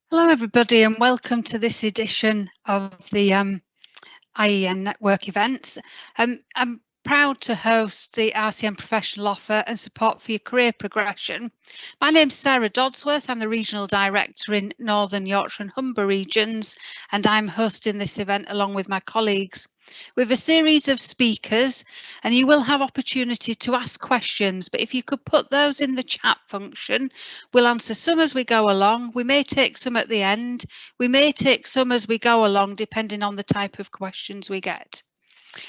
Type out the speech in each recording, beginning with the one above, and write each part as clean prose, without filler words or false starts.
Hello everybody and welcome to this edition of the IEN Network events. I'm proud to host the RCN Professional offer and support for your career progression. My name's Sarah Dodsworth. I'm the Regional Director in Northern Yorkshire and Humber regions, and I'm hosting this event along with my colleagues. We have a series of speakers and you will have opportunity to ask questions, but if you could put those in the chat function, we'll answer some as we go along. We may take some at the end. We may take some as we go along, depending on the type of questions we get.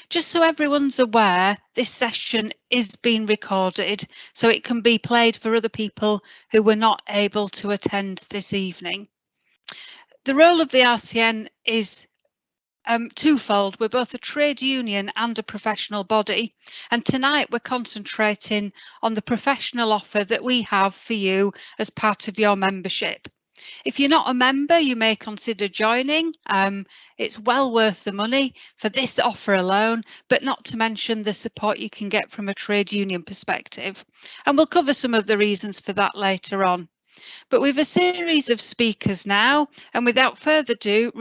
Just so everyone's aware, this session is being recorded, so it can be played for other people who were not able to attend this evening. The role of the RCN is twofold. We're both a trade union and a professional body, and tonight we're concentrating on the professional offer that we have for you as part of your membership. If you're not a member, you may consider joining. It's well worth the money for this offer alone, but not to mention the support you can get from a trade union perspective. And we'll cover some of the reasons for that later on. But we've a series of speakers now, and without further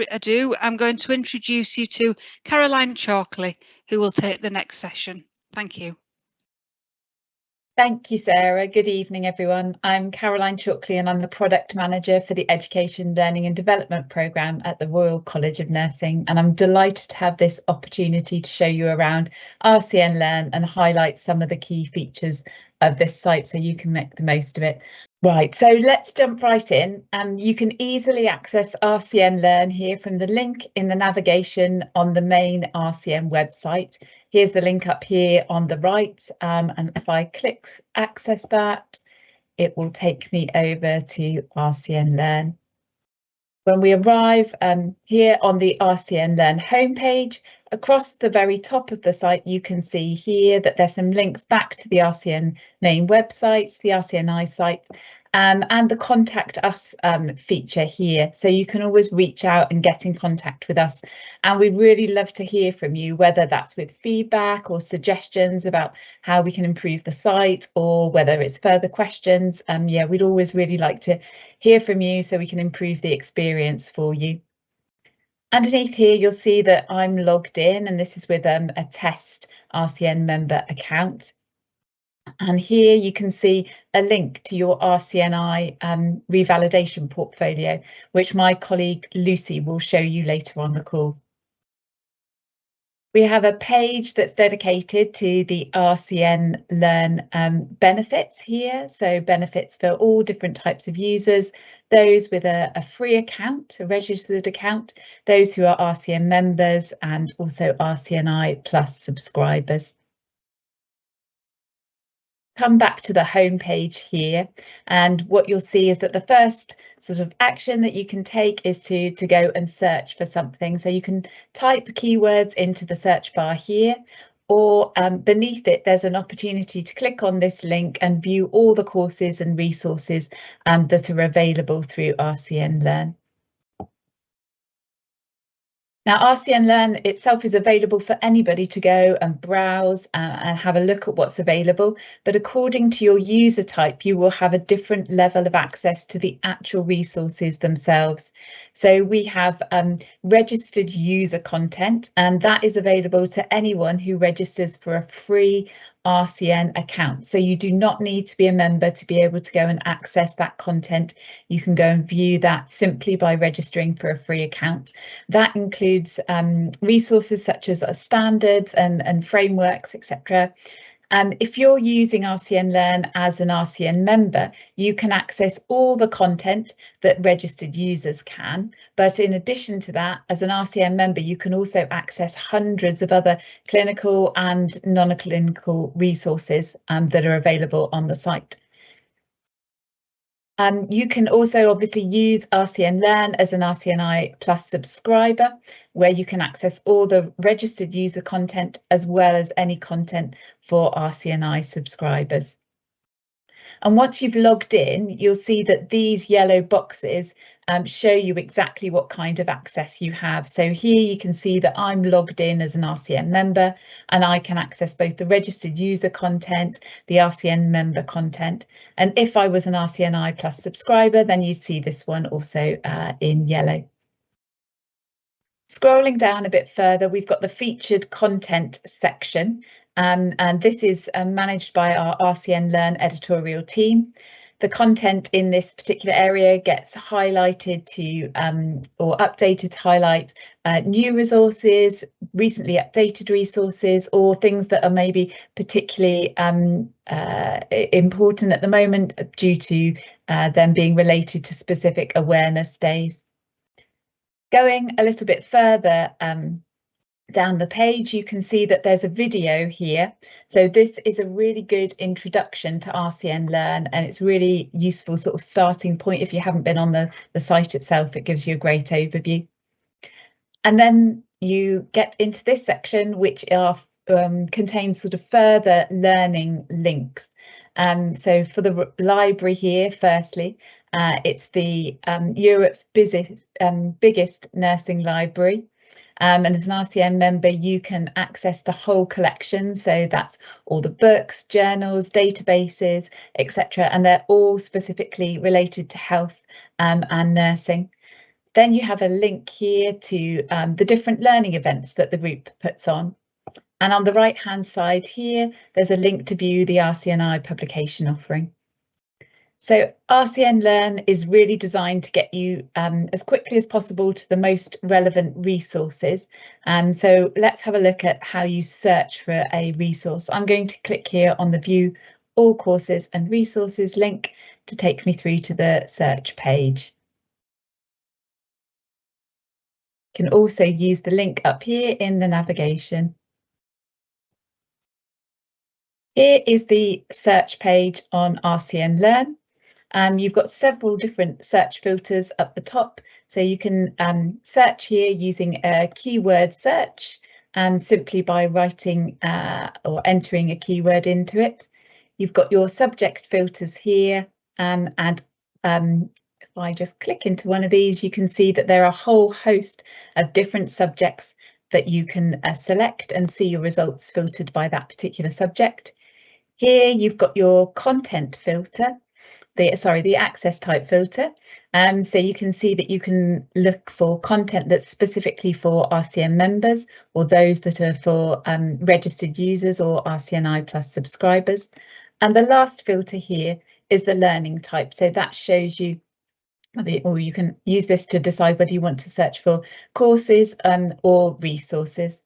ado, I'm going to introduce you to Caroline Chalkley, who will take the next session. Thank you. Thank you, Sarah. Good evening, everyone. I'm Caroline Chalkley and I'm the Product Manager for the Education, Learning and Development Programme at the Royal College of Nursing, and I'm delighted to have this opportunity to show you around RCN Learn and highlight some of the key features of this site so you can make the most of it. Right, so let's jump right in. You can easily access RCN Learn here from the link in the navigation on the main RCN website. Here's the link up here on the right, and if I click access that, it will take me over to RCN Learn. When we arrive here on the RCN Learn homepage, across the very top of the site, you can see here that there's some links back to the RCN main website, the RCNi site, and the contact us feature here. So you can always reach out and get in contact with us. And we really love to hear from you, whether that's with feedback or suggestions about how we can improve the site, or whether it's further questions. Yeah, we'd always really like to hear from you so we can improve the experience for you. Underneath here, you'll see that I'm logged in, and this is with a test RCN member account. And here you can see a link to your RCNi Revalidation Portfolio, which my colleague Lucy will show you later on the call. We have a page that's dedicated to the RCN Learn benefits here. So benefits for all different types of users, those with a free account, a registered account, those who are RCN members, and also RCNi Plus subscribers. Come back to the home page here, and what you'll see is that the first sort of action that you can take is to go and search for something. So you can type keywords into the search bar here, or beneath it there's an opportunity to click on this link and view all the courses and resources that are available through RCN Learn. Now, RCN Learn itself is available for anybody to go and browse and have a look at what's available, but according to your user type, you will have a different level of access to the actual resources themselves. So we have registered user content, and that is available to anyone who registers for a free RCN account. So you do not need to be a member to be able to go and access that content. You can go and view that simply by registering for a free account. That includes resources such as standards and frameworks, etc. If you're using RCN Learn as an RCN member, you can access all the content that registered users can. But in addition to that, as an RCN member, you can also access hundreds of other clinical and non-clinical resources that are available on the site. You can also obviously use RCN Learn as an RCNi Plus subscriber, where you can access all the registered user content as well as any content for RCNi subscribers. And once you've logged in, you'll see that these yellow boxes show you exactly what kind of access you have. So here you can see that I'm logged in as an RCN member, and I can access both the registered user content, the RCN member content. And if I was an RCNi Plus subscriber, then you'd see this one also in yellow. Scrolling down a bit further, we've got the featured content section, and this is managed by our RCN Learn editorial team. The content in this particular area gets highlighted to or updated to highlight new resources, recently updated resources, or things that are maybe particularly important at the moment due to them being related to specific awareness days. Going a little bit further down the page, you can see that there's a video here. So this is a really good introduction to RCN Learn, and it's really useful sort of starting point. If you haven't been on the site itself, it gives you a great overview. And then you get into this section, which contains sort of further learning links. So for the library here, firstly, it's the Europe's biggest nursing library. And as an RCN member, you can access the whole collection. So that's all the books, journals, databases, etc. And they're all specifically related to health and nursing. Then you have a link here to the different learning events that the group puts on. And on the right-hand side here, there's a link to view the RCNi publication offering. So RCN Learn is really designed to get you as quickly as possible to the most relevant resources. So let's have a look at how you search for a resource. I'm going to click here on the View All Courses and Resources link to take me through to the search page. You can also use the link up here in the navigation. Here is the search page on RCN Learn. You've got several different search filters up the top, so you can search here using a keyword search simply by writing or entering a keyword into it. You've got your subject filters here, and if I just click into one of these, you can see that there are a whole host of different subjects that you can select and see your results filtered by that particular subject. Here you've got your content filter, the access type filter. So you can see that you can look for content that's specifically for RCN members, or those that are for registered users or RCNi Plus subscribers. And the last filter here is the learning type. So that shows you, or you can use this to decide whether you want to search for courses or resources.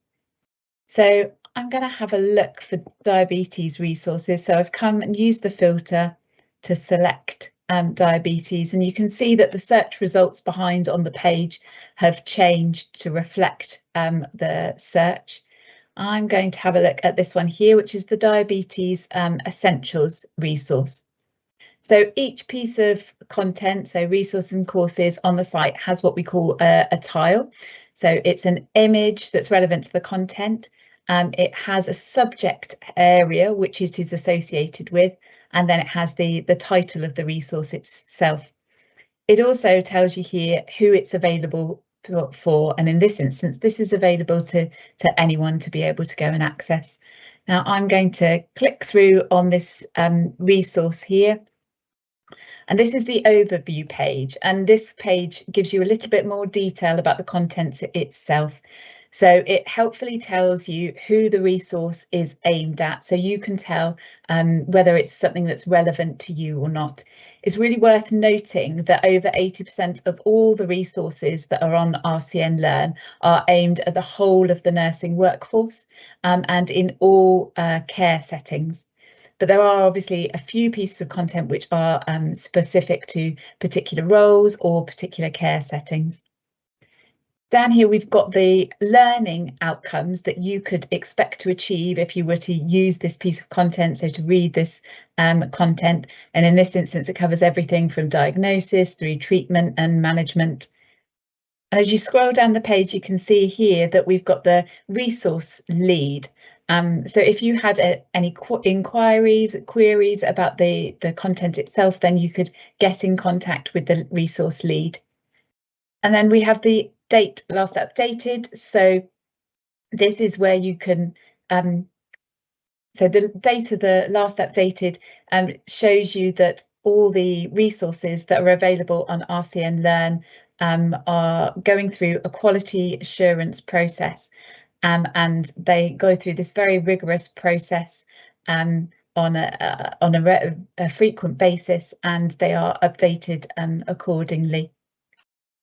So I'm going to have a look for diabetes resources. So I've come and used the filter to select diabetes, and you can see that the search results behind on the page have changed to reflect the search. I'm going to have a look at this one here, which is the diabetes essentials resource. So each piece of content, so resources and courses on the site, has what we call a tile. So it's an image that's relevant to the content. It has a subject area which it is associated with, and then it has the title of the resource itself. It also tells you here who it's available for, and in this instance, this is available to anyone to be able to go and access. Now I'm going to click through on this resource here, and this is the overview page, and this page gives you a little bit more detail about the contents itself. So it helpfully tells you who the resource is aimed at, so you can tell whether it's something that's relevant to you or not. It's really worth noting that over 80% of all the resources that are on RCN Learn are aimed at the whole of the nursing workforce and in all care settings. But there are obviously a few pieces of content which are specific to particular roles or particular care settings. Down here, we've got the learning outcomes that you could expect to achieve if you were to use this piece of content, so to read this content. And in this instance, it covers everything from diagnosis through treatment and management. And as you scroll down the page, you can see here that we've got the resource lead. So if you had any inquiries, queries about the content itself, then you could get in contact with the resource lead. And then we have the date last updated. So this is where you can, so the date of the last updated shows you that all the resources that are available on RCN Learn are going through a quality assurance process. And they go through this very rigorous process on a frequent basis, and they are updated accordingly.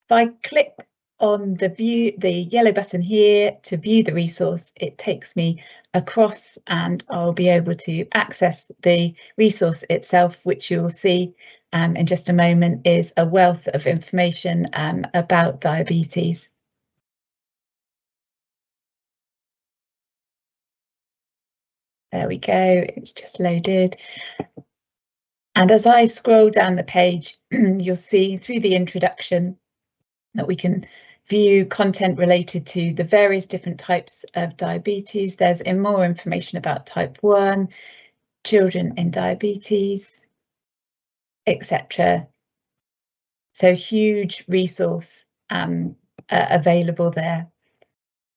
If I click on the yellow button here to view the resource, it takes me across and I'll be able to access the resource itself, which you'll see in just a moment is a wealth of information about diabetes. There we go, it's just loaded. And as I scroll down the page, you'll see through the introduction that we can view content related to the various different types of diabetes. There's more information about type 1, children in diabetes, etc. So huge resource available there.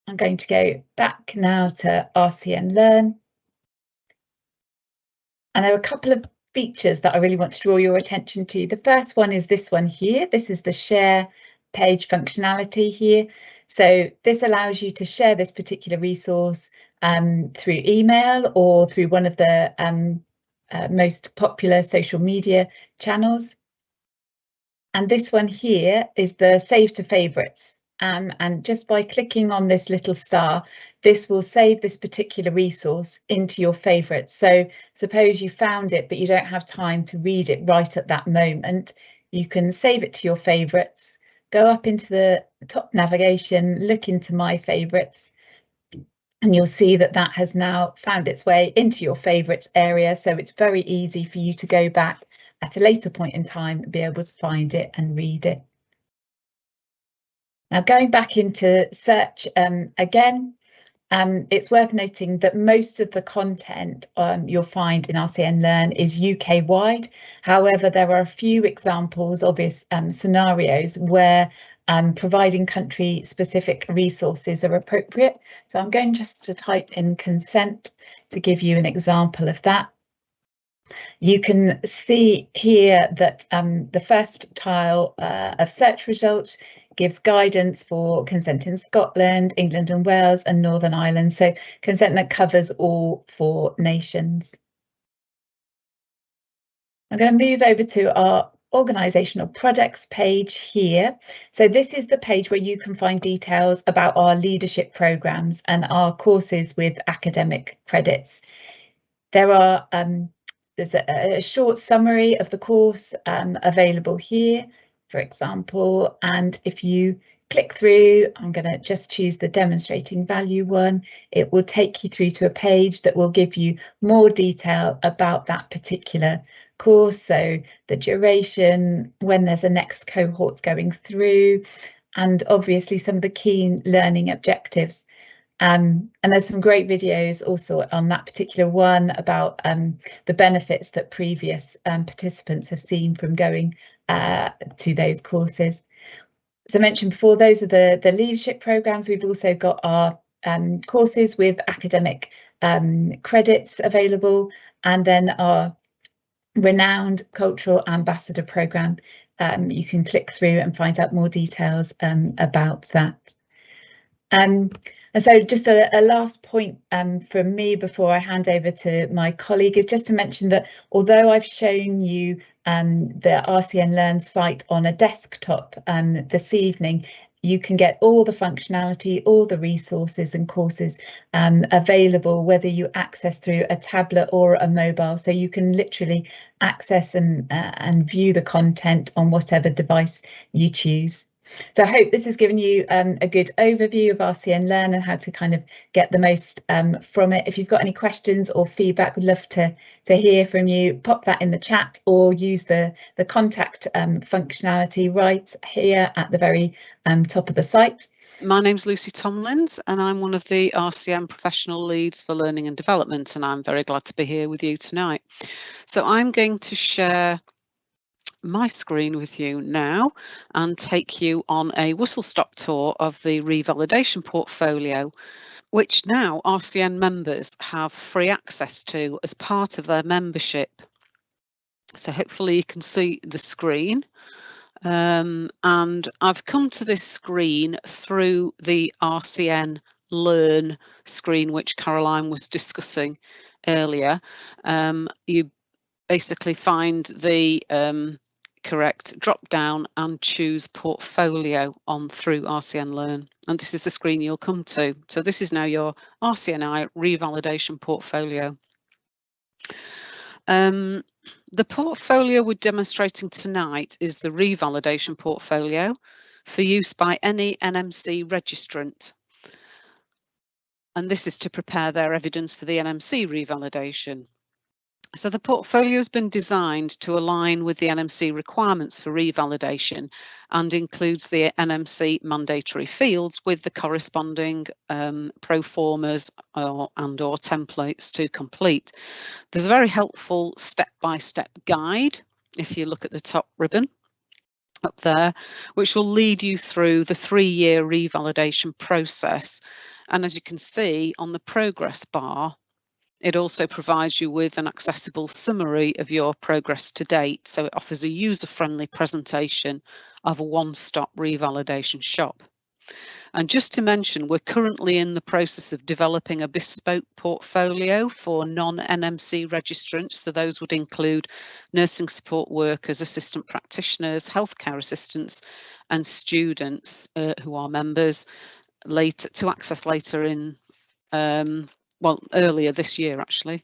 I'm going to go back now to RCN Learn. And there are a couple of features that I really want to draw your attention to. The first one is this one here. This is the share page functionality here. So this allows you to share this particular resource through email or through one of the most popular social media channels. And this one here is the save to favorites. And just by clicking on this little star, this will save this particular resource into your favorites. So suppose you found it, but you don't have time to read it right at that moment. You can save it to your favorites, go up into the top navigation, look into my favorites, and you'll see that that has now found its way into your favorites area. So it's very easy for you to go back at a later point in time and be able to find it and read it. Now going back into search again, it's worth noting that most of the content you'll find in RCN Learn is UK wide. However, there are a few examples, obvious scenarios where providing country specific resources are appropriate. So I'm going just to type in consent to give you an example of that. You can see here that the first tile of search results gives guidance for consent in Scotland, England and Wales and Northern Ireland. So consent that covers all 4 nations. I'm going to move over to our organisational products page here. So this is the page where you can find details about our leadership programmes and our courses with academic credits. There's a short summary of the course available here, for example, and if you click through, I'm going to just choose the demonstrating value one. It will take you through to a page that will give you more detail about that particular course. So the duration, when there's a next cohorts going through, and obviously some of the key learning objectives. And there's some great videos also on that particular one about the benefits that previous participants have seen from going to those courses. As I mentioned before, those are the leadership programs. We've also got our courses with academic credits available, and then our renowned cultural ambassador program. You can click through and find out more details about that. And so just a last point from me before I hand over to my colleague is just to mention that although I've shown you the RCN Learn site on a desktop this evening, you can get all the functionality, all the resources and courses available, whether you access through a tablet or a mobile. So you can literally access and view the content on whatever device you choose. So I hope this has given you a good overview of RCN Learn and how to kind of get the most from it. If you've got any questions or feedback, we'd love to hear from you. Pop that in the chat or use the contact functionality right here at the very top of the site. My name's Lucy Tomlins and I'm one of the RCN Professional Leads for Learning and Development, and I'm very glad to be here with you tonight. So I'm going to share my screen with you now and take you on a whistle-stop tour of the Revalidation Portfolio, which now RCN members have free access to as part of their membership. So hopefully you can see the screen. And I've come to this screen through the RCN Learn screen, which Caroline was discussing earlier. You basically find the correct drop down and choose portfolio on through RCN Learn, and this is the screen you'll come to. So this is now your RCNi Revalidation Portfolio. The portfolio we're demonstrating tonight is the Revalidation Portfolio for use by any NMC registrant. And this is to prepare their evidence for the NMC revalidation. So the portfolio has been designed to align with the NMC requirements for revalidation and includes the NMC mandatory fields with the corresponding pro formas and or templates to complete. There's a very helpful step-by-step guide, if you look at the top ribbon up there, which will lead you through the 3-year revalidation process. And as you can see on the progress bar, it also provides you with an accessible summary of your progress to date, so it offers a user-friendly presentation of a one-stop revalidation shop. And just to mention, we're currently in the process of developing a bespoke portfolio for non-NMC registrants, so those would include nursing support workers, assistant practitioners, healthcare assistants and students who are members to access later in well, earlier this year, actually.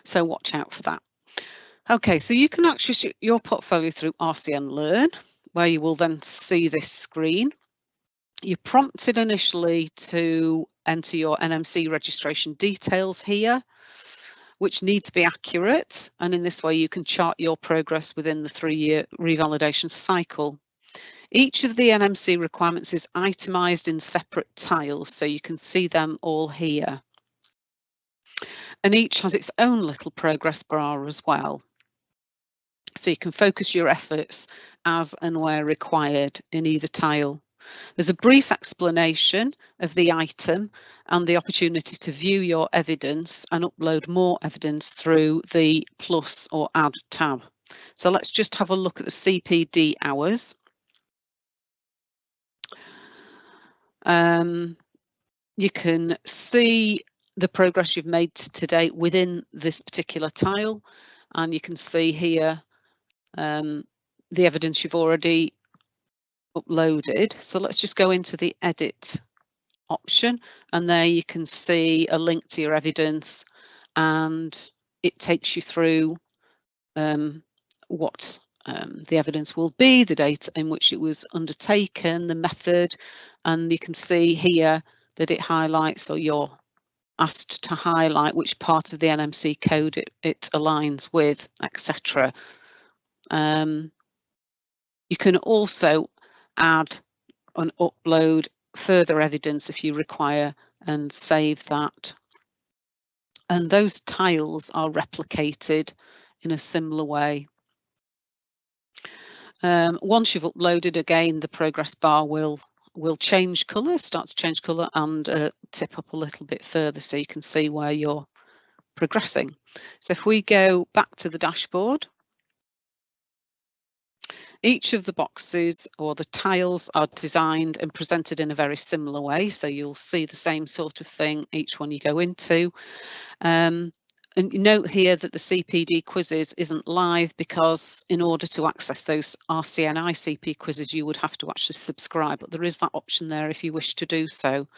So watch out for that. Okay, so you can access your portfolio through RCN Learn, where you will then see this screen. You're prompted initially to enter your NMC registration details here, which need to be accurate. And in this way, you can chart your progress within the 3-year revalidation cycle. Each of the NMC requirements is itemised in separate tiles, so you can see them all here. And each has its own little progress bar as well. So you can focus your efforts as and where required in either tile. There's a brief explanation of the item and the opportunity to view your evidence and upload more evidence through the plus or add tab. So let's just have a look at the CPD hours. You can see the progress you've made to date within this particular tile, and you can see here the evidence you've already uploaded. So let's just go into the edit option, and there you can see a link to your evidence, and it takes you through what the evidence will be, the date in which it was undertaken, the method, and you can see here that it highlights, or you're asked to highlight which part of the NMC code it aligns with, etc. You can also add and upload further evidence if you require and save that. And those tiles are replicated in a similar way. Once you've uploaded, again, the progress bar will change colour, start to change colour, and tip up a little bit further so you can see where you're progressing. So if we go back to the dashboard, each of the boxes or the tiles are designed and presented in a very similar way, so you'll see the same sort of thing each one you go into. And note here that the CPD quizzes isn't live, because in order to access those RCNi CP quizzes, you would have to actually subscribe, but there is that option there if you wish to do so.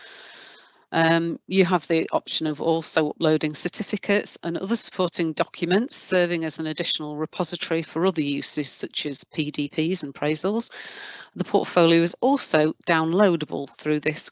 You have the option of also uploading certificates and other supporting documents, serving as an additional repository for other uses such as PDPs and appraisals. The portfolio is also downloadable through this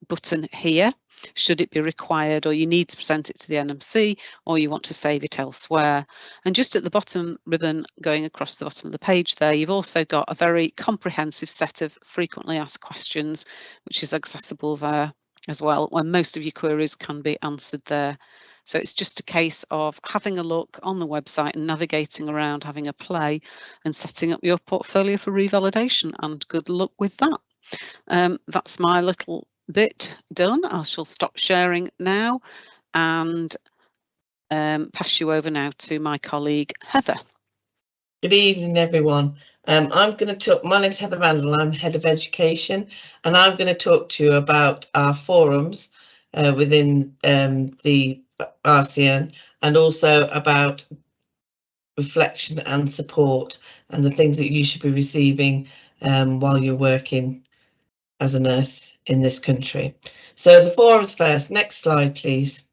button here, should it be required, or you need to present it to the NMC, or you want to save it elsewhere. And just at the bottom ribbon going across the bottom of the page there, you've also got a very comprehensive set of frequently asked questions, which is accessible there as well, where most of your queries can be answered there. So it's just a case of having a look on the website and navigating around, having a play and setting up your portfolio for revalidation, and good luck with that. That's my little bit done. I shall stop sharing now and pass you over now to my colleague Heather. Good evening, everyone. I'm going to talk. My name's Heather Randall. I'm Head of Education, and I'm going to talk to you about our forums within the RCN, and also about reflection and support and the things that you should be receiving while you're working as a nurse in this country. So the forums first. Next slide, please.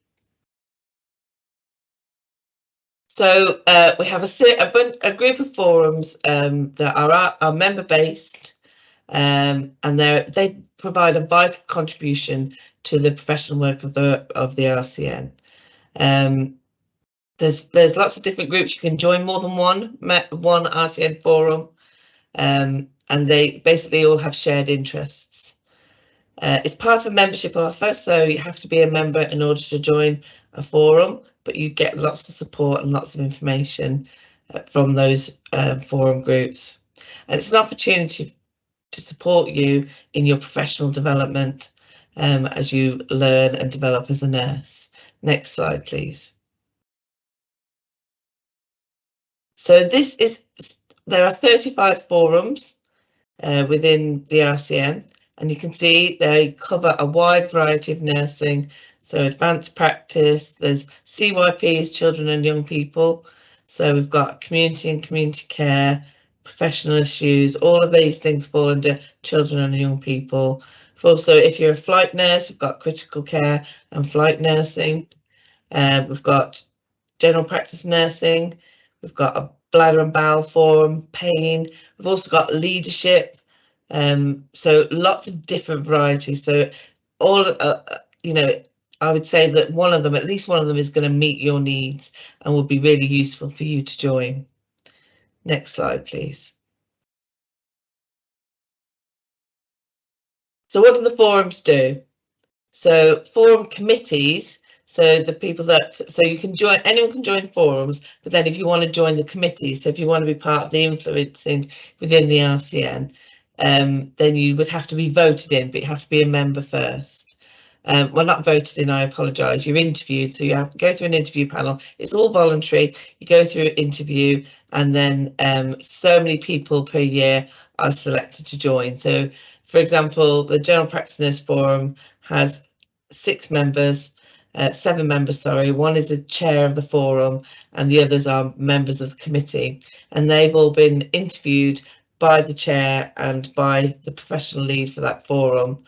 So we have a group of forums that are member-based, and they provide a vital contribution to the professional work of the RCN. There's lots of different groups. You can join more than one RCN forum, and they basically all have shared interests. It's part of the membership offer, so you have to be a member in order to join a forum, but you get lots of support and lots of information from those forum groups. And it's an opportunity to support you in your professional development as you learn and develop as a nurse. Next slide, please. So there are 35 forums within the RCN, and you can see they cover a wide variety of nursing. So advanced practice, there's CYPs, children and young people. So we've got community and community care, professional issues, all of these things fall under children and young people. Also, if you're a flight nurse, we've got critical care and flight nursing. We've got general practice nursing. We've got a bladder and bowel forum, pain. We've also got leadership. So lots of different varieties. So all, I would say that at least one of them is going to meet your needs and will be really useful for you to join. Next slide, please. So what do the forums do? So forum committees. So the people you can join, anyone can join forums, but then if you want to join the committee, so if you want to be part of the influencing within the RCN, then you would have to be voted in, but you have to be a member first. Well, not voted in, I apologise. You're interviewed, so you have to go through an interview panel. It's all voluntary. You go through an interview, and then so many people per year are selected to join. So, for example, the General Practice Nurse Forum has 7 members, sorry. One is a chair of the forum, and the others are members of the committee, and they've all been interviewed by the chair and by the professional lead for that forum.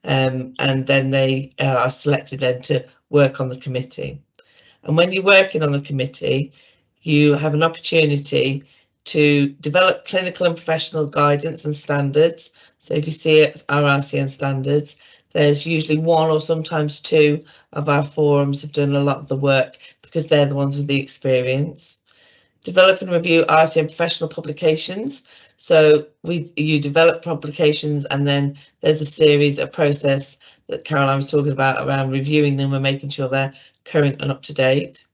And then they are selected then to work on the committee. And when you're working on the committee, you have an opportunity to develop clinical and professional guidance and standards. So if you see our RCN standards, there's usually 1 or sometimes 2 of our forums have done a lot of the work because they're the ones with the experience. Develop and review RCN professional publications. So you develop publications, and then there's a process that Caroline was talking about around reviewing them and making sure they're current and up to date.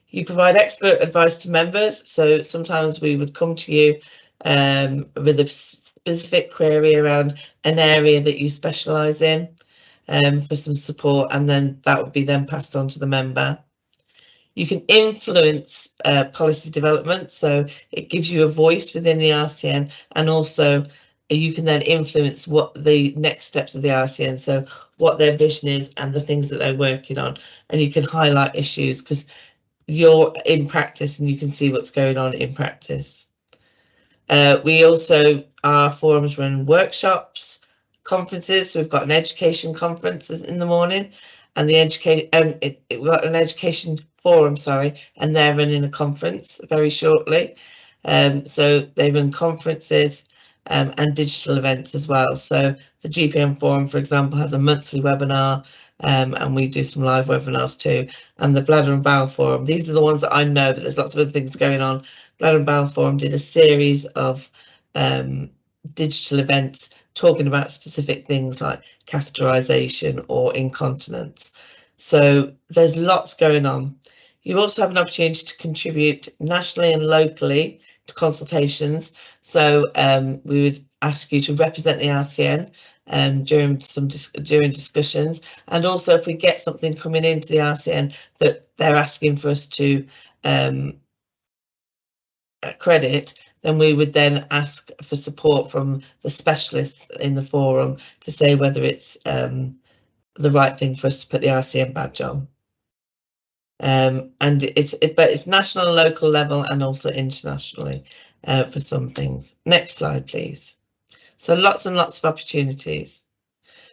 You provide expert advice to members. So sometimes we would come to you with a specific query around an area that you specialise in for some support, and then that would be then passed on to the member. You can influence policy development, so it gives you a voice within the RCN, and also you can then influence what the next steps of the RCN, so what their vision is and the things that they're working on, and you can highlight issues because you're in practice and you can see what's going on in practice. We also, our forums run workshops, conferences, so we've got an education conference in the morning, and we've got an education forum, and they're running a conference very shortly. So they run conferences, and digital events as well. So the GPM Forum, for example, has a monthly webinar, and we do some live webinars too. And the Bladder and Bowel Forum, these are the ones that I know, but there's lots of other things going on. Bladder and Bowel Forum did a series of digital events talking about specific things like catheterization or incontinence. So there's lots going on. You also have an opportunity to contribute nationally and locally to consultations. So we would ask you to represent the RCN during discussions, and also if we get something coming into the RCN that they're asking for us to accredit, then we would then ask for support from the specialists in the forum to say whether it's the right thing for us to put the RCN badge on. And but it's national and local level and also internationally for some things. Next slide, please. So lots and lots of opportunities.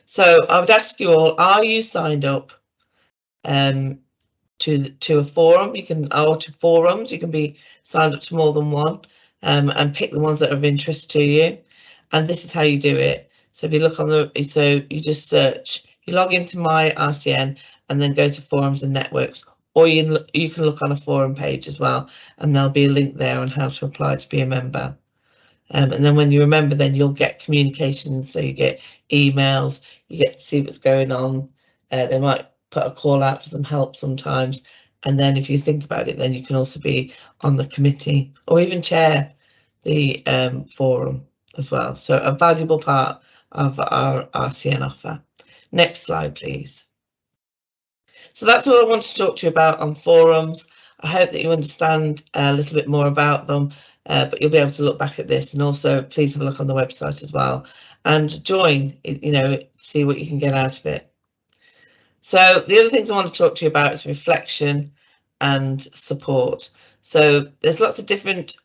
So I would ask you all, are you signed up to a forum? You can, or to forums, you can be signed up to more than one, and pick the ones that are of interest to you. And this is how you do it. So if you look on the, so you just search, you log into My RCN and then go to forums and networks, or you can look on a forum page as well, and there'll be a link there on how to apply to be a member. And then when you remember, then you'll get communications, so you get emails, you get to see what's going on. They might put a call out for some help sometimes, and then if you think about it, then you can also be on the committee or even chair the forum as well. So a valuable part of our RCN offer. Next slide, please. So that's all I want to talk to you about on forums. I hope that you understand a little bit more about them, but you'll be able to look back at this, and also please have a look on the website as well and join, you know, see what you can get out of it. So the other things I want to talk to you about is reflection and support. So there's lots of different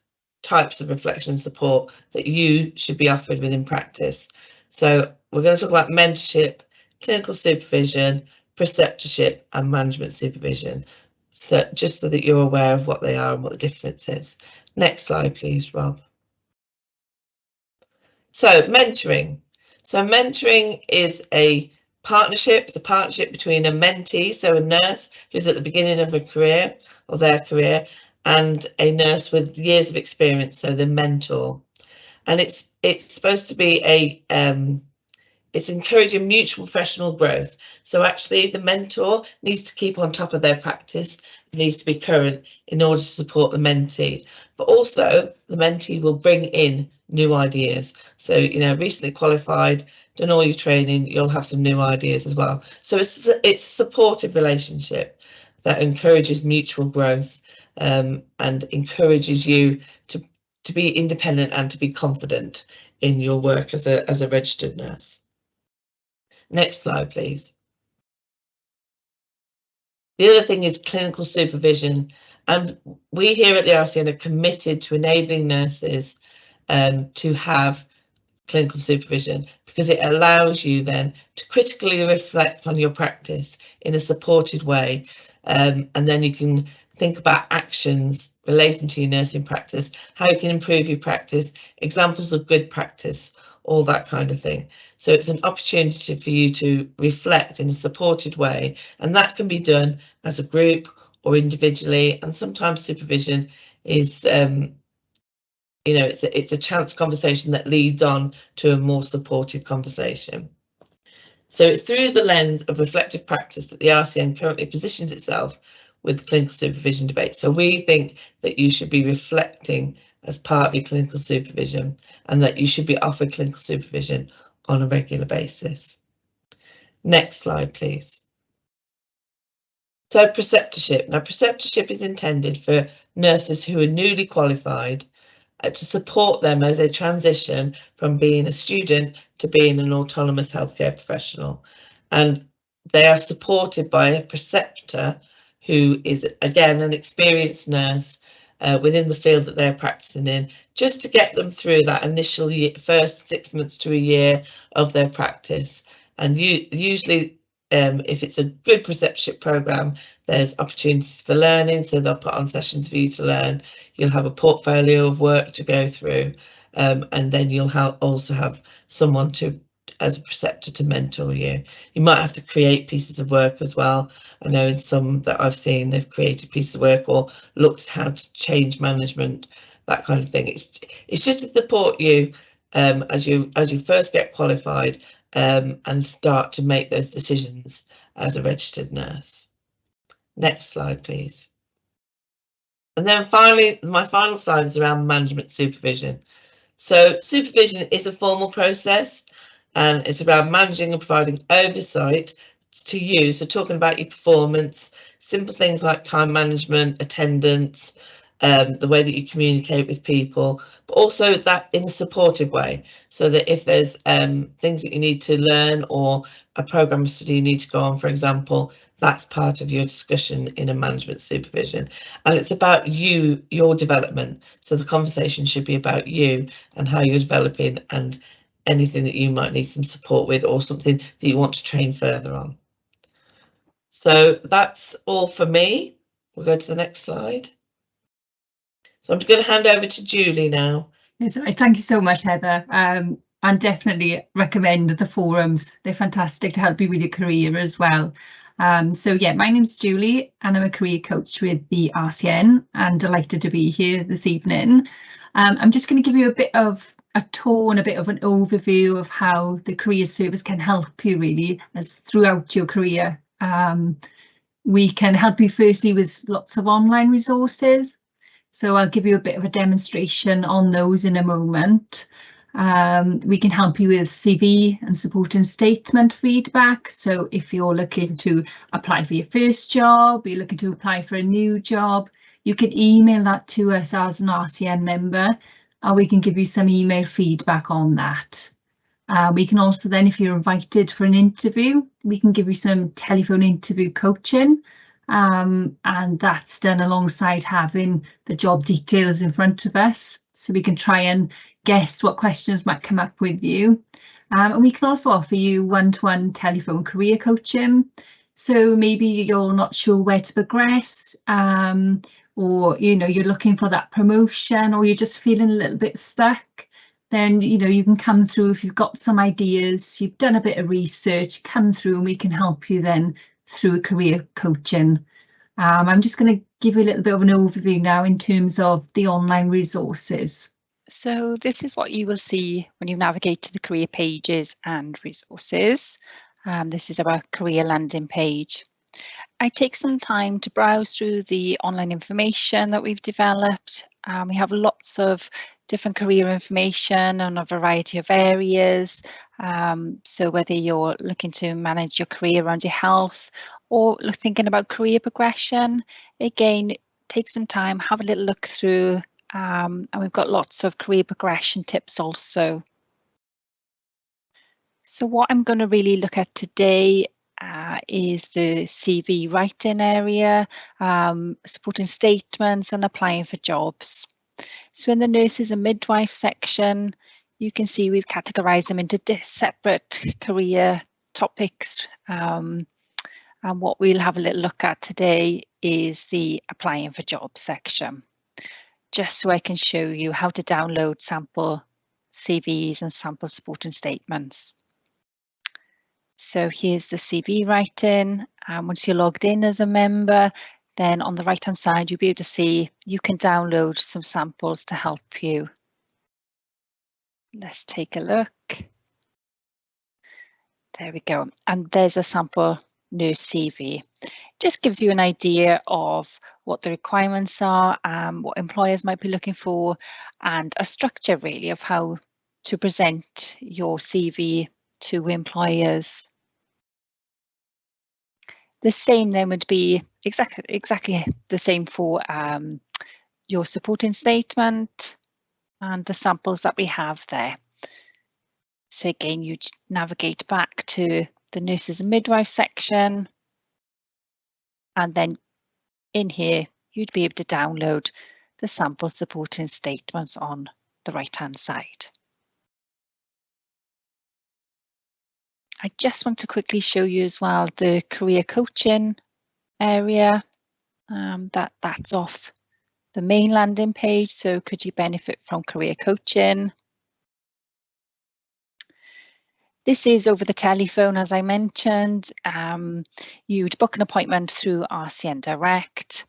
types of reflection and support that you should be offered within practice. So we're going to talk about mentorship, clinical supervision, preceptorship and management supervision. So just so that you're aware of what they are and what the difference is. Next slide, please, Rob. So mentoring. So mentoring is a partnership. It's a partnership between a mentee, so a nurse who's at the beginning of a career or their career, and a nurse with years of experience, so the mentor. And it's supposed to be it's encouraging mutual professional growth. So actually the mentor needs to keep on top of their practice, needs to be current in order to support the mentee, but also the mentee will bring in new ideas. So, you know, recently qualified, done all your training, you'll have some new ideas as well. So it's a supportive relationship that encourages mutual growth, and encourages you to be independent and to be confident in your work as a registered nurse. Next slide, please. The other thing is clinical supervision, and we here at the RCN are committed to enabling nurses to have clinical supervision, because it allows you then to critically reflect on your practice in a supported way, and then you can think about actions relating to your nursing practice, how you can improve your practice, examples of good practice, all that kind of thing. So it's an opportunity for you to reflect in a supported way, and that can be done as a group or individually, and sometimes supervision is you know, it's a chance conversation that leads on to a more supported conversation. So it's through the lens of reflective practice that the RCN currently positions itself with clinical supervision debate. So we think that you should be reflecting as part of your clinical supervision, and that you should be offered clinical supervision on a regular basis. Next slide, please. So preceptorship. Now, preceptorship is intended for nurses who are newly qualified, to support them as they transition from being a student to being an autonomous healthcare professional. And they are supported by a preceptor who is, again, an experienced nurse within the field that they're practicing in, just to get them through that initial first 6 months to a year of their practice. And usually, if it's a good preceptorship program, there's opportunities for learning, so they'll put on sessions for you to learn. You'll have a portfolio of work to go through, and then you'll also have someone as a preceptor to mentor you. You might have to create pieces of work as well. I know in some that I've seen, they've created pieces of work or looked at how to change management, that kind of thing. It's just to support you as you first get qualified and start to make those decisions as a registered nurse. Next slide, please. And then finally, my final slide is around management supervision. So supervision is a formal process, and it's about managing and providing oversight to you. So talking about your performance, simple things like time management, attendance, the way that you communicate with people, but also that in a supportive way, so that if there's things that you need to learn or a program of study you need to go on, for example, that's part of your discussion in a management supervision. And it's about your development. So the conversation should be about you and how you're developing and anything that you might need some support with or something that you want to train further on. So that's all for me. We'll go to the next slide. So I'm going to hand over to Julie now. Yes, thank you so much, Heather. And definitely recommend the forums. They're fantastic to help you with your career as well. So yeah, my name's Julie and I'm a career coach with the RCN and delighted to be here this evening. I'm just going to give you a bit of a tour and a bit of an overview of how the career service can help you really as throughout your career. We can help you firstly with lots of online resources. So I'll give you a bit of a demonstration on those in a moment. We can help you with CV and supporting statement feedback. So if you're looking to apply for your first job, you're looking to apply for a new job, you can email that to us as an RCN member, and we can give you some email feedback on that. We can also then, if you're invited for an interview, we can give you some telephone interview coaching. And that's done alongside having the job details in front of us, so we can try and guess what questions might come up with you. And we can also offer you one-to-one telephone career coaching. So maybe you're not sure where to progress, or you're looking for that promotion, or you're just feeling a little bit stuck. Then you can come through if you've got some ideas, you've done a bit of research, come through and we can help you then through career coaching. I'm just going to give you a little bit of an overview now in terms of the online resources. So this is what you will see when you navigate to the career pages and resources. This is our career landing page. I take some time to browse through the online information that we've developed. We have lots of different career information on a variety of areas. So whether you're looking to manage your career around your health or thinking about career progression, again, take some time, have a little look through, and we've got lots of career progression tips also. So what I'm going to really look at today is the CV writing area, supporting statements and applying for jobs. So in the nurses and midwife section, you can see we've categorized them into separate career topics. And what we'll have a little look at today is the applying for jobs section, just so I can show you how to download sample CVs and sample supporting statements. So here's the CV writing. Once you're logged in as a member, then on the right hand side, you'll be able to see you can download some samples to help you. Let's take a look. There we go. And there's a sample nurse CV. Just gives you an idea of what the requirements are, what employers might be looking for, and a structure really of how to present your CV to employers. The same then would be exactly the same for your supporting statement and the samples that we have there. So again, you navigate back to the nurses and midwife section, and then in here you'd be able to download the sample supporting statements on the right hand side. I just want to quickly show you as well the career coaching area. That's off the main landing page. So could you benefit from career coaching? This is over the telephone, as I mentioned. You'd book an appointment through RCN Direct.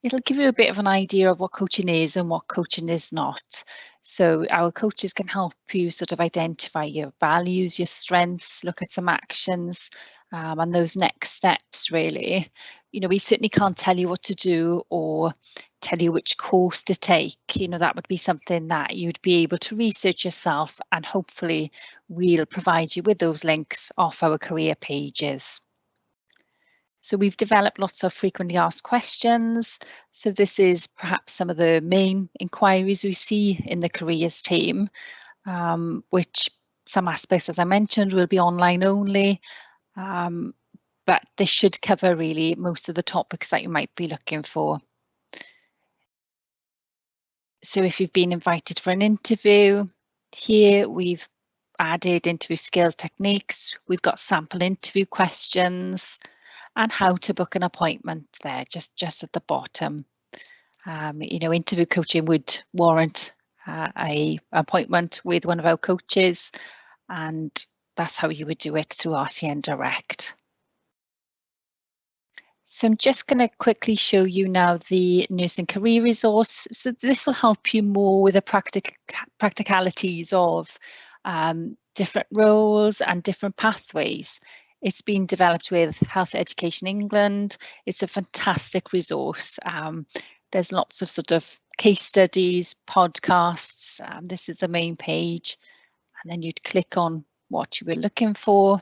It'll give you a bit of an idea of what coaching is and what coaching is not. So our coaches can help you sort of identify your values, your strengths, look at some actions, and those next steps, really. You know, we certainly can't tell you what to do or tell you which course to take. You know, that would be something that you'd be able to research yourself, and hopefully we'll provide you with those links off our career pages. So we've developed lots of frequently asked questions. So this is perhaps some of the main inquiries we see in the careers team, which some aspects, as I mentioned, will be online only. But this should cover really most of the topics that you might be looking for. So if you've been invited for an interview, here we've added interview skills techniques. We've got sample interview questions and how to book an appointment there, just at the bottom. You know, interview coaching would warrant a appointment with one of our coaches, and that's how you would do it through RCN Direct. So I'm just going to quickly show you now the nursing career resource. So this will help you more with the practicalities of different roles and different pathways. It's been developed with Health Education England. It's a fantastic resource. There's lots of sort of case studies, podcasts. This is the main page, and then you'd click on what you were looking for.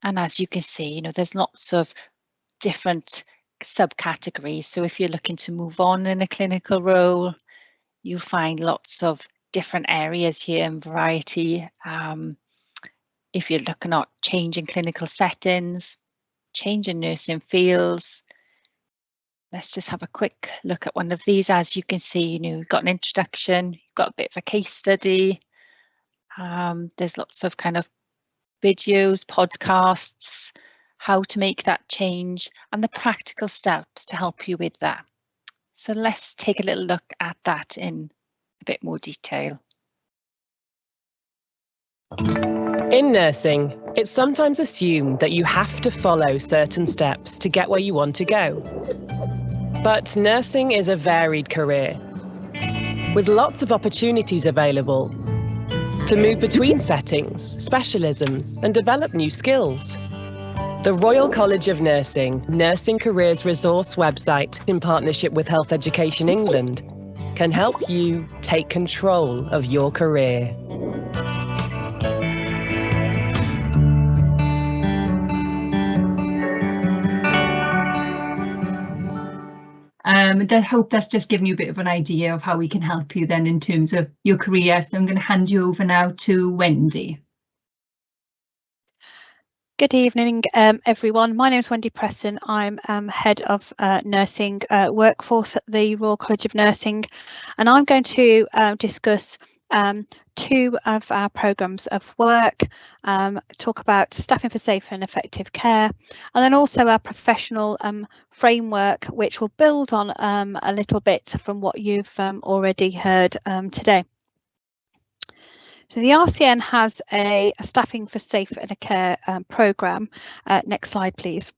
And as you can see, you know, there's lots of different subcategories. So if you're looking to move on in a clinical role, you'll find lots of different areas here and variety. If you're looking at changing clinical settings, changing nursing fields, let's just have a quick look at one of these. As you can see, you know, you've got an introduction, you've got a bit of a case study. There's lots of kind of videos, podcasts, how to make that change, and the practical steps to help you with that. So let's take a little look at that in a bit more detail. In nursing, it's sometimes assumed that you have to follow certain steps to get where you want to go. But nursing is a varied career, with lots of opportunities available to move between settings, specialisms, and develop new skills. The Royal College of Nursing Nursing Careers Resource website, in partnership with Health Education England, can help you take control of your career. I hope that's just given you a bit of an idea of how we can help you then in terms of your career. So I'm going to hand you over now to Wendy. Good evening, everyone. My name is Wendy Preston. I'm Head of Nursing Workforce at the Royal College of Nursing, and I'm going to discuss two of our programmes of work, talk about staffing for safe and effective care, and then also our professional framework, which will build on a little bit from what you've already heard today. So the RCN has a staffing for safe and a care programme. Next slide, please.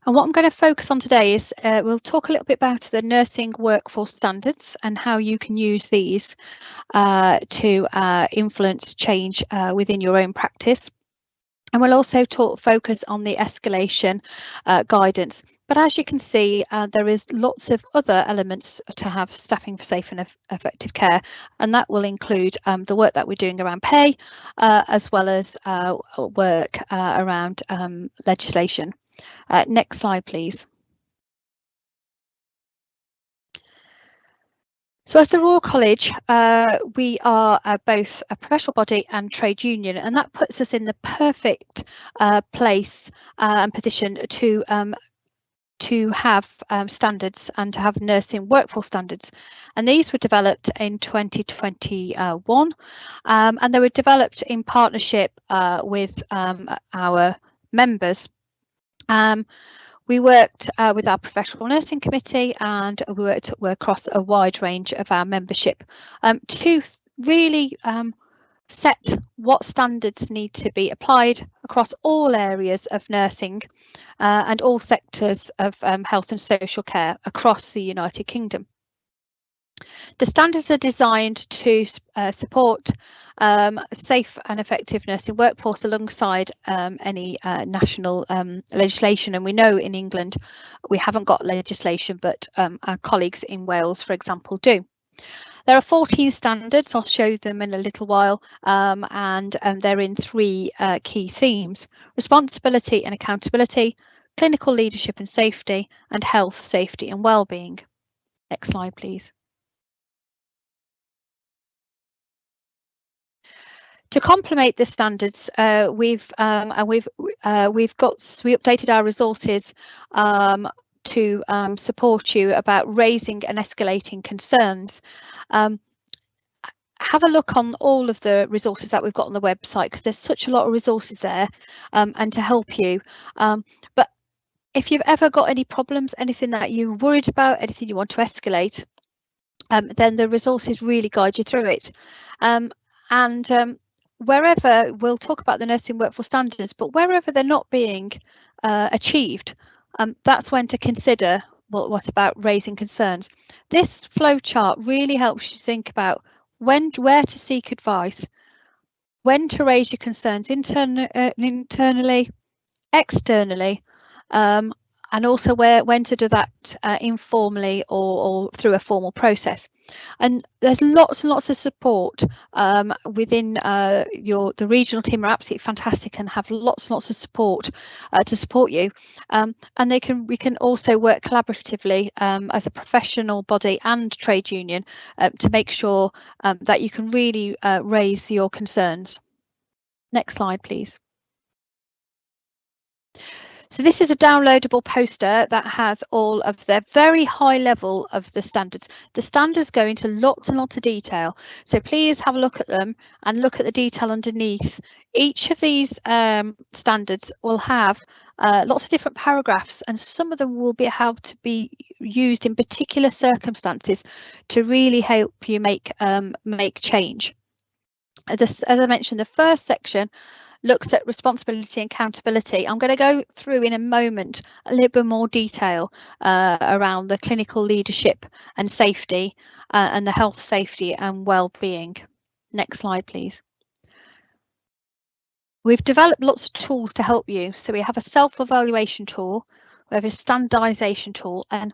And what I'm going to focus on today is we'll talk a little bit about the nursing workforce standards and how you can use these to influence change within your own practice. And we'll also focus on the escalation guidance. But as you can see, there is lots of other elements to have staffing for safe and effective care, and that will include the work that we're doing around pay, as well as work around legislation. Next slide, please. So as the Royal College, we are both a professional body and trade union, and that puts us in the perfect place and position to have standards and to have nursing workforce standards. And these were developed in 2021, and they were developed in partnership with our members. We worked with our professional nursing committee, and we worked across a wide range of our membership to really set what standards need to be applied across all areas of nursing and all sectors of health and social care across the United Kingdom. The standards are designed to support safe and effective nursing workforce alongside any national legislation. And we know in England we haven't got legislation, but our colleagues in Wales, for example, do. There are 14 standards. I'll show them in a little while, and they're in 3 key themes: responsibility and accountability, clinical leadership and safety, and health, safety and well-being. Next slide, please. To complement the standards, we updated our resources to support you about raising and escalating concerns. Have a look on all of the resources that we've got on the website, because there's such a lot of resources there and to help you. But if you've ever got any problems, anything that you're worried about, anything you want to escalate, then the resources really guide you through it. Wherever, we'll talk about the nursing workforce standards, but wherever they're not being achieved, that's when to consider what about raising concerns. This flow chart really helps you think about where to seek advice, when to raise your concerns internally, externally, and also when to do that informally or through a formal process. And there's lots and lots of support within the regional team are absolutely fantastic and have lots and lots of support to support you. And we can also work collaboratively as a professional body and trade union to make sure that you can really raise your concerns. Next slide, please. So this is a downloadable poster that has all of the very high level of the standards. The standards go into lots and lots of detail. So please have a look at them and look at the detail underneath. Each of these standards will have lots of different paragraphs, and some of them will have to be used in particular circumstances to really help you make change. As I mentioned, the first section looks at responsibility and accountability. I'm going to go through in a moment a little bit more detail around the clinical leadership and safety and the health, safety and well-being. Next slide, please. We've developed lots of tools to help you. So we have a self-evaluation tool, we have a standardization tool, and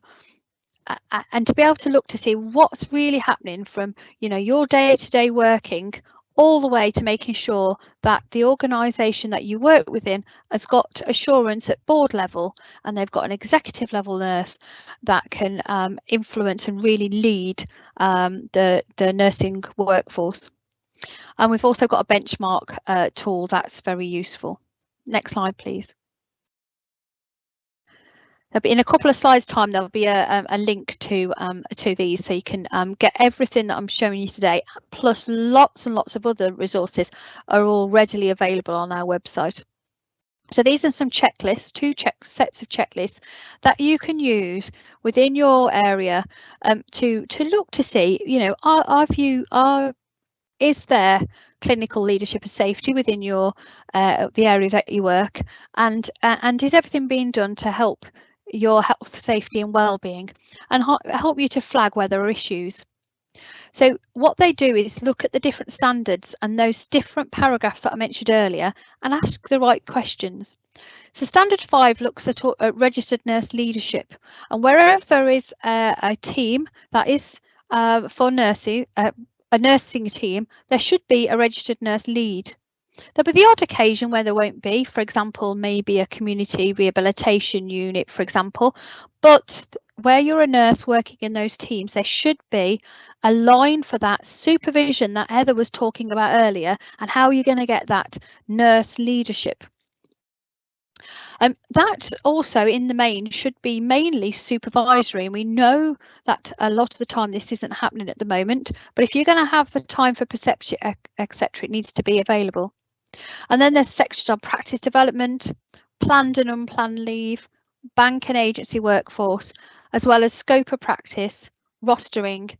to be able to look to see what's really happening from your day-to-day working all the way to making sure that the organisation that you work within has got assurance at board level, and they've got an executive level nurse that can influence and really lead the nursing workforce. And we've also got a benchmark tool that's very useful. Next slide, please. In a couple of slides time, there'll be a link to these, so you can get everything that I'm showing you today, plus lots and lots of other resources are all readily available on our website. So these are some checklists, sets of checklists that you can use within your area to look to see, is there clinical leadership and safety within your the area that you work, and is everything being done to help your health, safety and well-being, and help you to flag where there are issues. So what they do is look at the different standards and those different paragraphs that I mentioned earlier and ask the right questions. So standard 5 looks at registered nurse leadership, and wherever there is a team that is for nursing, a nursing team, there should be a registered nurse lead. There'll be the odd occasion where there won't be, for example, maybe a community rehabilitation unit, for example, but where you're a nurse working in those teams, there should be a line for that supervision that Heather was talking about earlier, and how you're going to get that nurse leadership. That also in the main should be mainly supervisory, and we know that a lot of the time this isn't happening at the moment, but if you're going to have the time for preceptorship, etc., it needs to be available. And then there's sections on practice development, planned and unplanned leave, bank and agency workforce, as well as scope of practice, rostering,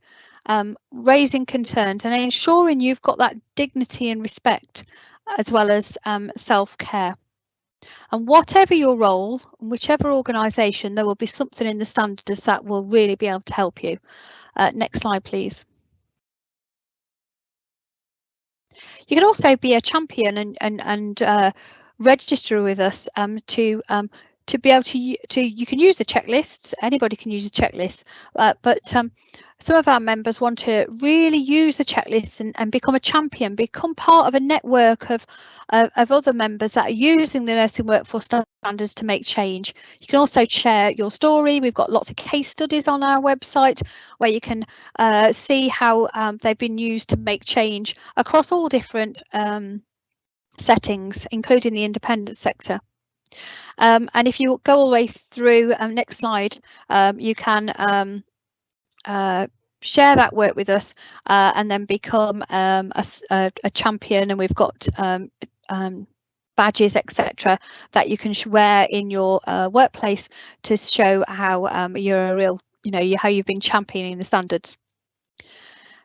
raising concerns and ensuring you've got that dignity and respect, as well as self-care. And whatever your role, whichever organisation, there will be something in the standards that will really be able to help you. Next slide, please. You can also be a champion and register with us to be able to you can use the checklists. Anybody can use a checklist, but some of our members want to really use the checklists and become a champion, become part of a network of other members that are using the nursing workforce standards to make change. You can also share your story. We've got lots of case studies on our website where you can see how they've been used to make change across all different settings, including the independent sector. And if you go all the way through, next slide, you can share that work with us and then become a champion, and we've got badges, etc., that you can wear in your workplace to show how you're a real, how you've been championing the standards.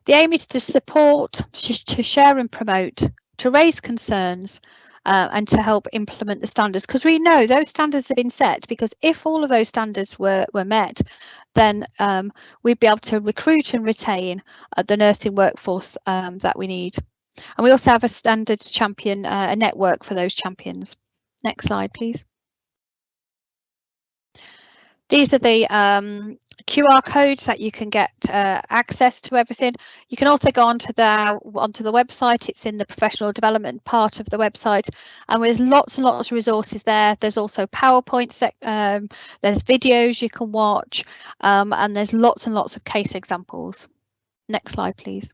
The aim is to support, to share and promote, to raise concerns, and to help implement the standards, because we know those standards have been set, because if all of those standards were met, then we'd be able to recruit and retain the nursing workforce that we need. And we also have a standards champion, a network for those champions. Next slide, please. These are the QR codes that you can get access to everything. You can also go onto the website. It's in the professional development part of the website, and there's lots and lots of resources there. There's also PowerPoint, there's videos you can watch, and there's lots and lots of case examples. Next slide, please.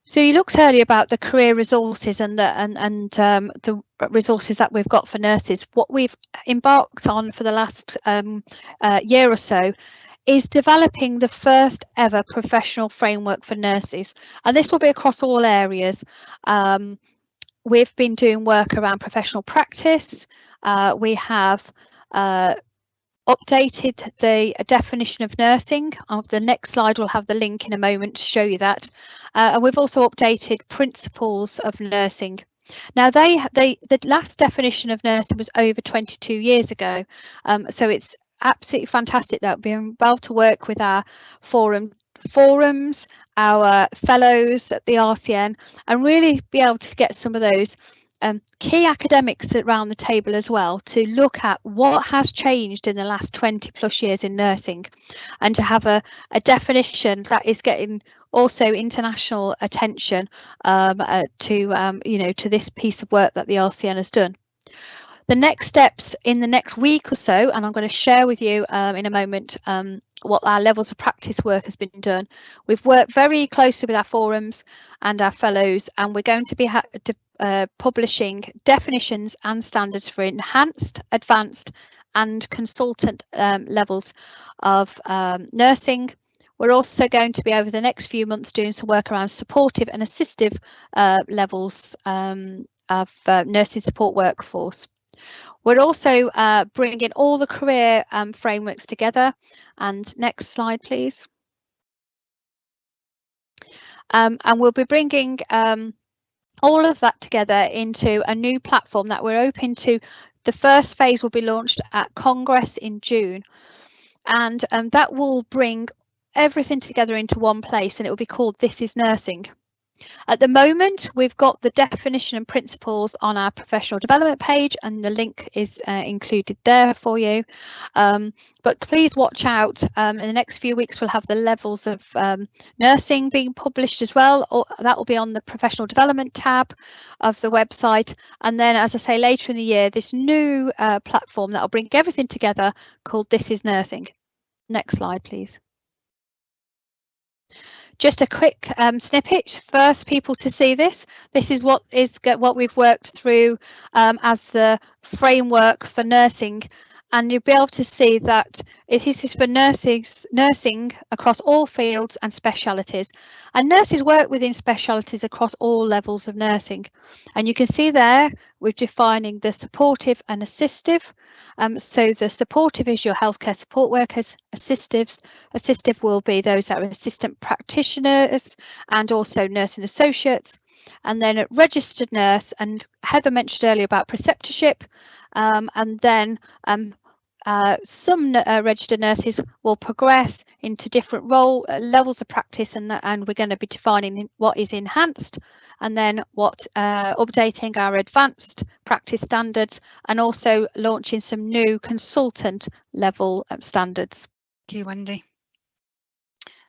So you looked earlier about the career resources and the resources that we've got for nurses. What we've embarked on for the last year or so is developing the first ever professional framework for nurses, and this will be across all areas. We've been doing work around professional practice. We have updated the definition of nursing. The next slide will have the link in a moment to show you that. And we've also updated principles of nursing. Now the last definition of nursing was over 22 years ago, so it's absolutely fantastic that we're able to work with our forums, our fellows at the RCN, and really be able to get some of those key academics around the table as well, to look at what has changed in the last 20 plus years in nursing, and to have a definition that is getting also international attention to this piece of work that the RCN has done. The next steps in the next week or so, and I'm going to share with you in a moment what our levels of practice work has been done. We've worked very closely with our forums and our fellows, and we're going to be publishing definitions and standards for enhanced, advanced and consultant levels of nursing. We're also going to be, over the next few months, doing some work around supportive and assistive levels of nursing support workforce. We're also bringing all the career frameworks together. And next slide, please. And we'll be bringing all of that together into a new platform that we're open to. The first phase will be launched at Congress in June, and that will bring everything together into one place, and it will be called This is Nursing. At the moment, we've got the definition and principles on our professional development page, and the link is included there for you. But please watch out. In the next few weeks, we'll have the levels of nursing being published as well. Or that will be on the professional development tab of the website. And then, as I say, later in the year, this new platform that will bring everything together called This is Nursing. Next slide, please. Just a quick snippet, first people to see this. This is what we've worked through as the framework for nursing, and you'll be able to see that this is for nursing across all fields and specialities, and nurses work within specialities across all levels of nursing. And you can see there we're defining the supportive and assistive. So the supportive is your healthcare support workers, assistive will be those that are assistant practitioners and also nursing associates. And then a registered nurse, and Heather mentioned earlier about preceptorship, and then some registered nurses will progress into different levels of practice, and we're going to be defining what is enhanced and then what updating our advanced practice standards, and also launching some new consultant level standards. Thank you, Wendy.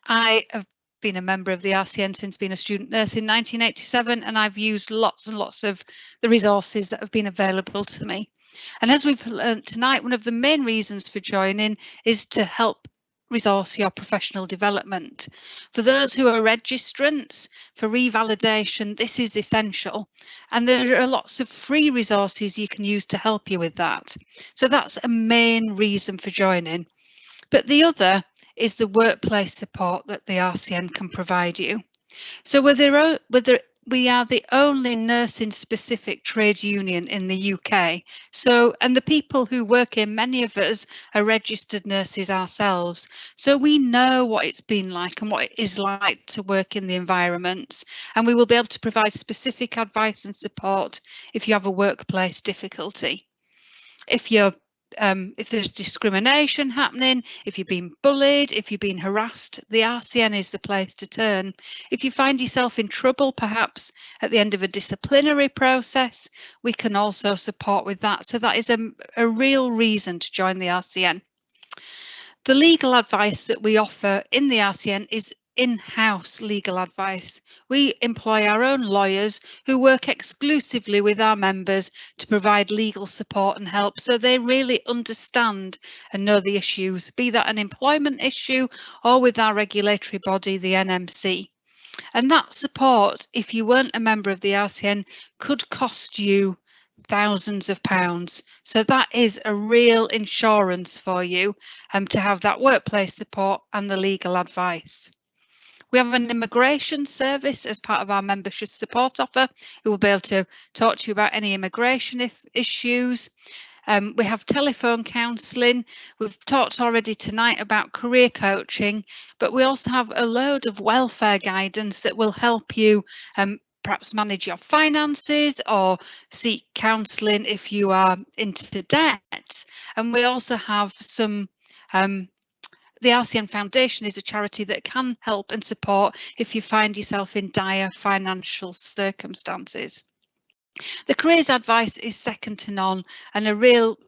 I have been a member of the RCN since being a student nurse in 1987, and I've used lots and lots of the resources that have been available to me. And as we've learned tonight, one of the main reasons for joining is to help resource your professional development. For those who are registrants, for revalidation, this is essential. And there are lots of free resources you can use to help you with that. So that's a main reason for joining. But the other is the workplace support that the RCN can provide you. So we are the only nursing specific trade union in the UK. So, and the people who work here, many of us are registered nurses ourselves. So we know what it's been like and what it is like to work in the environments. And we will be able to provide specific advice and support if you have a workplace difficulty. If there's discrimination happening, if you've been bullied, if you've been harassed, the RCN is the place to turn. If you find yourself in trouble, perhaps at the end of a disciplinary process, we can also support with that. So that is a real reason to join the RCN. The legal advice that we offer in the RCN is in-house legal advice. We employ our own lawyers who work exclusively with our members to provide legal support and help, so they really understand and know the issues, be that an employment issue or with our regulatory body, the NMC. And that support, if you weren't a member of the RCN, could cost you thousands of pounds. So that is a real insurance for you to have that workplace support and the legal advice. We have an immigration service as part of our membership support offer, who will be able to talk to you about any immigration issues. We have telephone counselling. We've talked already tonight about career coaching, but we also have a load of welfare guidance that will help you perhaps manage your finances or seek counselling if you are into debt. And we also have some the RCN Foundation is a charity that can help and support if you find yourself in dire financial circumstances. The careers advice is second to none and a real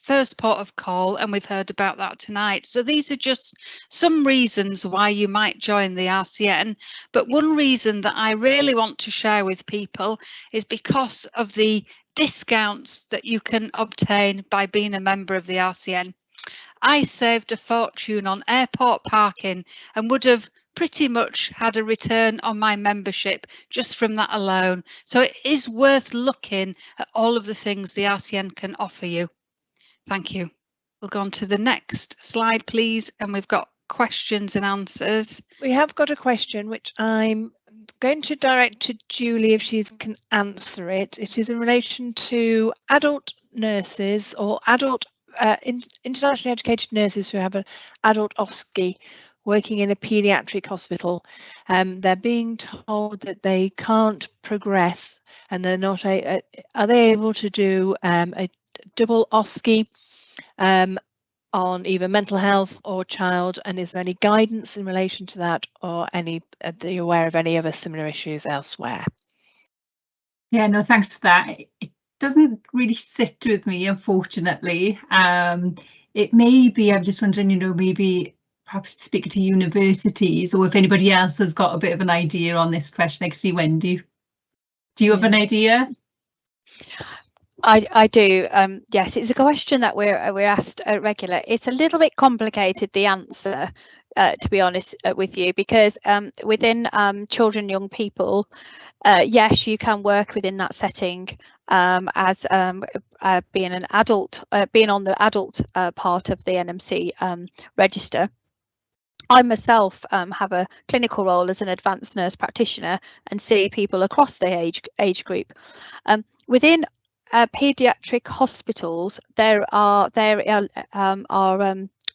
first port of call, and we've heard about that tonight. So these are just some reasons why you might join the RCN, but one reason that I really want to share with people is because of the discounts that you can obtain by being a member of the RCN. I saved a fortune on airport parking and would have pretty much had a return on my membership just from that alone. So it is worth looking at all of the things the RCN can offer you. Thank you. We'll go on to the next slide, please. And we've got questions and answers. We have got a question which I'm going to direct to Julie if she can answer it. It is in relation to adult nurses or adult internationally educated nurses who have an adult OSCE working in a paediatric hospital. They're being told that they can't progress and they're not are they able to do a double OSCE on either mental health or child, and is there any guidance in relation to that, or any are you aware of any other similar issues elsewhere? Yeah, no, thanks for that. It doesn't really sit with me, unfortunately. It may be, I'm just wondering, you know, maybe perhaps speak to universities, or if anybody else has got a bit of an idea on this question. I can see Wendy. Do you have an idea? I do. Yes, it's a question that we're asked regular. It's a little bit complicated, the answer, to be honest with you, because within children and young people, yes, you can work within that setting as being an adult, being on the adult part of the NMC register. I myself have a clinical role as an advanced nurse practitioner and see people across the age group. Within paediatric hospitals, there are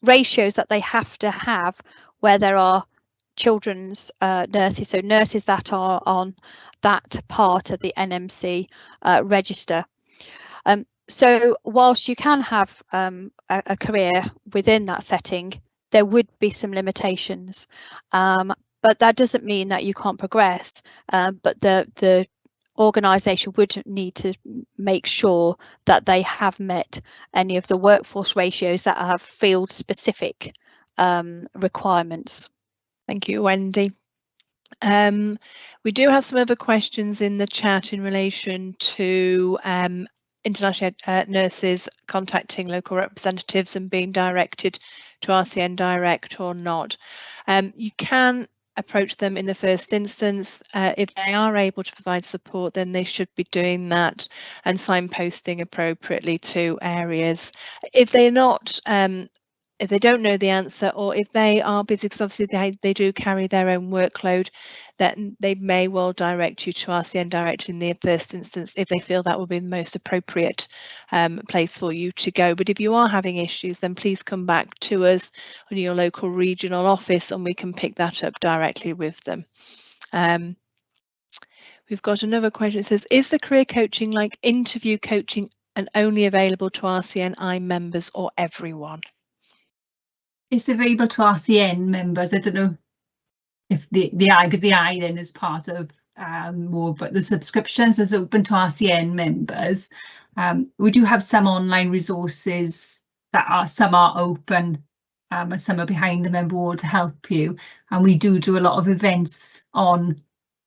ratios that they have to have where there are children's nurses, so nurses that are on that part of the NMC register. So whilst you can have a career within that setting, there would be some limitations, but that doesn't mean that you can't progress. But the organisation would need to make sure that they have met any of the workforce ratios that have field specific requirements. Thank you, Wendy. We do have some other questions in the chat in relation to international nurses contacting local representatives and being directed to RCN Direct or not. You can approach them in the first instance. If they are able to provide support, then they should be doing that and signposting appropriately to areas. If they're not, if they don't know the answer, or if they are busy, because obviously they do carry their own workload, then they may well direct you to RCN Direct in the first instance if they feel that will be the most appropriate place for you to go. But if you are having issues, then please come back to us on your local regional office and we can pick that up directly with them. We've got another question. It says, is the career coaching like interview coaching and only available to RCNi members or everyone? It's available to RCN members. I don't know if because the IEN is part of more, but the subscriptions is open to RCN members. We do have some online resources that are, some are open and some are behind the member wall to help you. And we do a lot of events on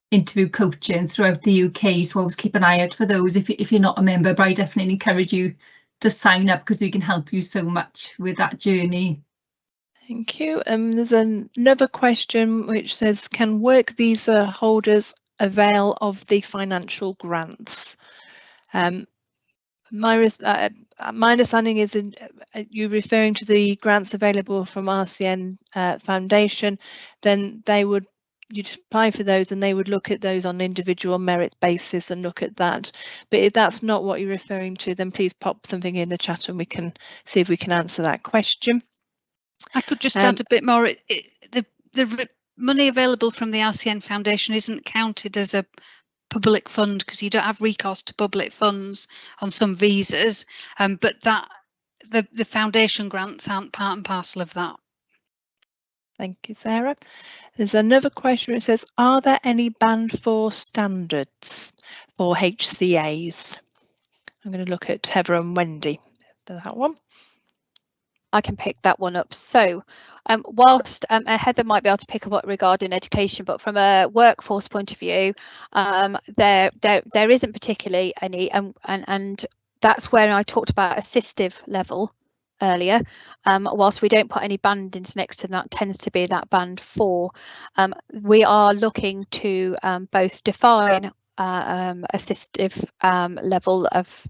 interview coaching throughout the UK, so always keep an eye out for those if you're not a member, but I definitely encourage you to sign up because we can help you so much with that journey. Thank you. There's another question which says, can work visa holders avail of the financial grants? My understanding is you're referring to the grants available from RCN Foundation, then you'd apply for those and they would look at those on an individual merit basis and look at that. But if that's not what you're referring to, then please pop something in the chat and we can see if we can answer that question. I could just add a bit more. The money available from the RCN Foundation isn't counted as a public fund because you don't have recourse to public funds on some visas, but that the foundation grants aren't part and parcel of that. Thank you, Sarah. There's another question which says, are there any Band 4 standards for HCAs? I'm going to look at Heather and Wendy for that one. I can pick that one up. So whilst Heather might be able to pick up regarding education, but from a workforce point of view, there isn't particularly any, and that's where I talked about assistive level earlier. Whilst we don't put any bandings next to that, tends to be that Band 4. We are looking to both define assistive level of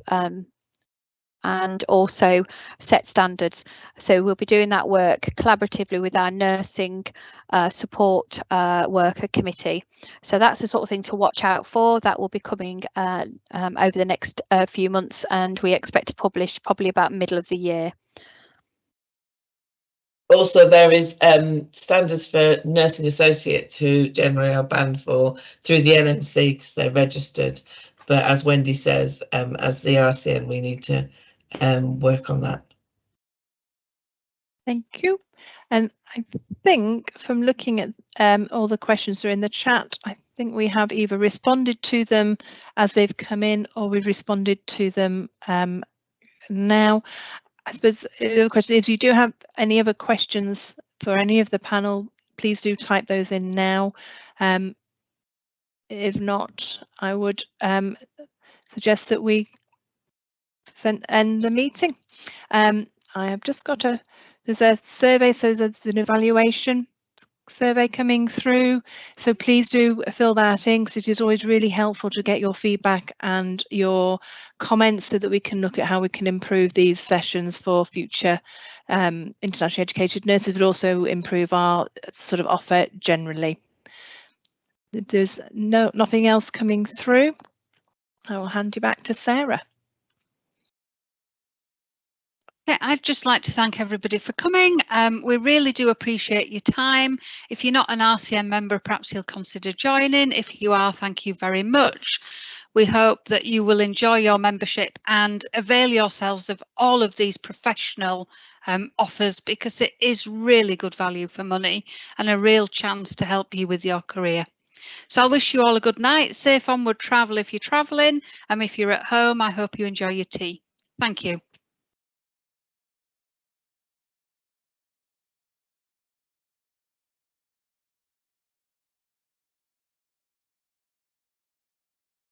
and also set standards. So we'll be doing that work collaboratively with our nursing support worker committee. So that's the sort of thing to watch out for. That will be coming over the next few months, and we expect to publish probably about middle of the year. Also, there is standards for nursing associates who generally are Band 4 through the NMC because they're registered. But as Wendy says, as the RCN, we need to work on that. Thank you. And I think from looking at all the questions that are in the chat, I think we have either responded to them as they've come in or we've responded to them now. I suppose the question is, if you do have any other questions for any of the panel, please do type those in now. If not, I would suggest that we end the meeting. I have just got there's a survey, so there's an evaluation survey coming through, so please do fill that in because it is always really helpful to get your feedback and your comments so that we can look at how we can improve these sessions for future internationally educated nurses, but also improve our sort of offer generally. If there's nothing else coming through, I will hand you back to Sarah. Okay, I'd just like to thank everybody for coming. We really do appreciate your time. If you're not an RCN member, perhaps you'll consider joining. If you are, thank you very much. We hope that you will enjoy your membership and avail yourselves of all of these professional offers, because it is really good value for money and a real chance to help you with your career. So I wish you all a good night, safe onward travel if you're travelling, and if you're at home, I hope you enjoy your tea. Thank you.